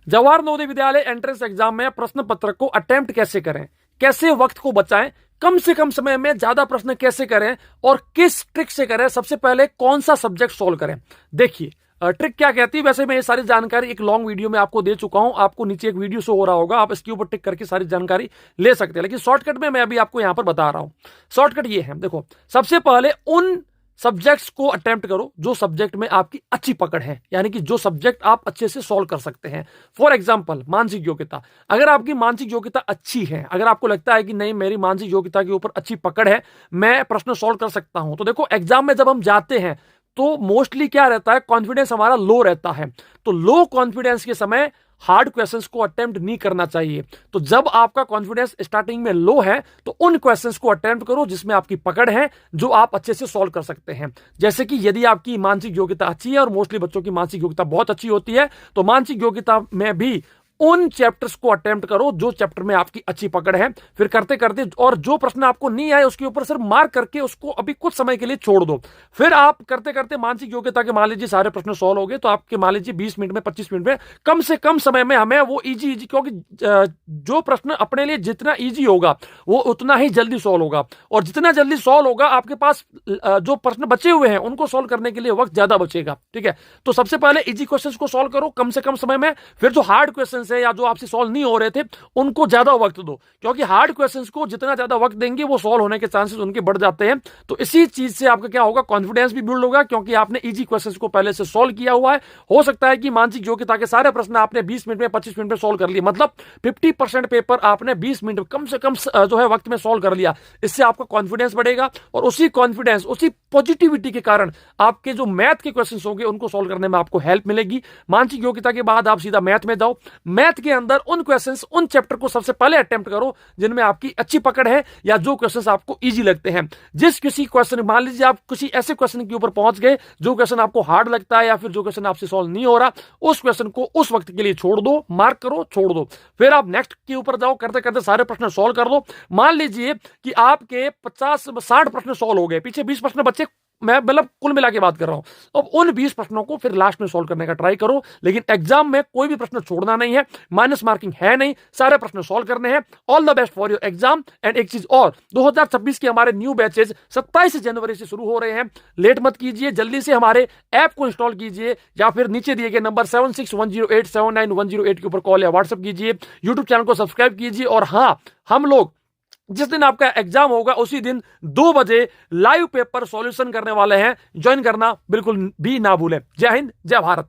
Jawahar Navodaya Vidyalaya entrance exam में प्रश्न पत्र को अटेम्प्ट कैसे करें, कैसे वक्त को बचाएं, कम से कम समय में ज्यादा प्रश्न कैसे करें और किस ट्रिक से करें, सबसे पहले कौन सा सब्जेक्ट सोल्व करें। देखिए ट्रिक क्या कहती है। वैसे मैं ये सारी जानकारी एक लॉन्ग वीडियो में आपको दे चुका हूं, आपको नीचे एक वीडियो शो हो रहा होगा, आप इसके ऊपर टिक करके सारी जानकारी ले सकते हैं, लेकिन शॉर्टकट में मैं अभी आपको यहां पर बता रहा हूं। शॉर्टकट ये है, देखो सबसे पहले उन सब्जेक्ट्स को अटेम्प्ट करो जो सब्जेक्ट में आपकी अच्छी पकड़ है, यानी कि जो सब्जेक्ट आप अच्छे से सॉल्व कर सकते हैं। फॉर एग्जांपल मानसिक योग्यता, अगर आपकी मानसिक योग्यता अच्छी है, अगर आपको लगता है कि नहीं मेरी मानसिक योग्यता के ऊपर अच्छी पकड़ है, मैं प्रश्न सॉल्व कर सकता हूं, तो देखो एग्जाम में जब हम जाते हैं तो मोस्टली क्या रहता है, कॉन्फिडेंस हमारा लो रहता है। तो लो कॉन्फिडेंस के समय हार्ड क्वेश्चंस को अटेम्प्ट नहीं करना चाहिए। तो जब आपका कॉन्फिडेंस स्टार्टिंग में लो है तो उन क्वेश्चंस को अटेम्प्ट करो जिसमें आपकी पकड़ है, जो आप अच्छे से सॉल्व कर सकते हैं। जैसे कि यदि आपकी मानसिक योग्यता अच्छी है, और मोस्टली बच्चों की मानसिक योग्यता बहुत अच्छी होती है, तो मानसिक योग्यता में भी उन चैप्टर्स को अटेम्प्ट करो जो चैप्टर में आपकी अच्छी पकड़ है। फिर करते करते और जो प्रश्न आपको नहीं आए उसके ऊपर सिर्फ मार्क करके उसको अभी कुछ समय के लिए छोड़ दो। फिर आप करते करते मानसिक योग्यता के मान लीजिए सारे प्रश्न सॉल्व हो गए, तो आपके मान लीजिए 20 मिनट में 25 मिनट में कम से कम समय में हमें वो इजी, क्योंकि जो प्रश्न अपने लिए जितना इजी होगा वो उतना ही जल्दी सॉल्व होगा, और जितना जल्दी सॉल्व होगा आपके पास जो प्रश्न बचे हुए हैं उनको सॉल्व करने के लिए वक्त ज्यादा बचेगा। ठीक है, तो सबसे पहले इजी क्वेश्चंस को सॉल्व करो कम से कम समय में, फिर जो हार्ड क्वेश्चंस है या जो आपसे सॉल्व नहीं हो रहे थे उनको ज्यादा वक्त दो, क्योंकि हार्ड क्वेश्चंस को जितना ज्यादा वक्त देंगे वो सॉल्व होने के चांसेस उनके बढ़ जाते हैं। तो इसी चीज से आपका क्या होगा, कॉन्फिडेंस भी बिल्ड होगा, क्योंकि आपने इजी क्वेश्चंस को पहले से सॉल्व किया हुआ है। हो सकता है कि मानसिक योग्यता के सारे प्रश्न आपने 20 मिनट में 25 मिनट में सॉल्व कर लिए, मतलब 50% पेपर आपने 20 मिनट कम से कम जो है वक्त में सॉल्व कर लिया। इससे आपका कॉन्फिडेंस बढ़ेगा, और उसी कॉन्फिडेंस उसी पॉजिटिविटी के कारण आपके जो मैथ के क्वेश्चंस होंगे उनको सॉल्व करने में आपको हेल्प मिलेगी। मानसिक योग्यता के बाद आप सीधा मैथ में जाओ, मैथ के अंदर उन क्वेश्चंस उन चैप्टर को सबसे पहले अटेम्प्ट करो जिनमें आपकी अच्छी पकड़ है या जो क्वेश्चंस आपको इजी लगते हैं। जिस किसी क्वेश्चन, मान लीजिए आप किसी ऐसे क्वेश्चन के ऊपर पहुंच गए जो क्वेश्चन आपको हार्ड लगता है या फिर जो क्वेश्चन आपसे सॉल्व नहीं हो रहा, उस क्वेश्चन को उस वक्त के लिए छोड़ दो, मार्क करो, छोड़ दो, फिर आप नेक्स्ट के ऊपर जाओ, करते करते सारे प्रश्न सॉल्व कर दो। मान लीजिए कि आपके 50-60 प्रश्न सॉल्व हो गए, पीछे 20 प्रश्न बच्चे, मैं मतलब कुल मिला के बात कर रहा हूं। अब उन 20 प्रश्नों को फिर लास्ट में सॉल्व करने का ट्राई करो, लेकिन एग्जाम में कोई भी प्रश्न छोड़ना नहीं है, माइनस मार्किंग है नहीं, सारे प्रश्न सॉल्व करने हैं। All the best for your exam. And एक चीज और, 2026 के हमारे न्यू बैचेज 27 जनवरी से शुरू हो रहे हैं, लेट मत कीजिए, जल्दी से हमारे ऐप को इंस्टॉल कीजिए, या फिर नीचे दिए गए नंबर 7610879108 के ऊपर कॉल या व्हाट्सएप कीजिए, यूट्यूब चैनल को सब्सक्राइब कीजिए। और हाँ, हम लोग जिस दिन आपका एग्जाम होगा उसी दिन 2 बजे लाइव पेपर सॉल्यूशन करने वाले हैं, ज्वाइन करना बिल्कुल भी ना भूलें। जय हिंद, जय भारत।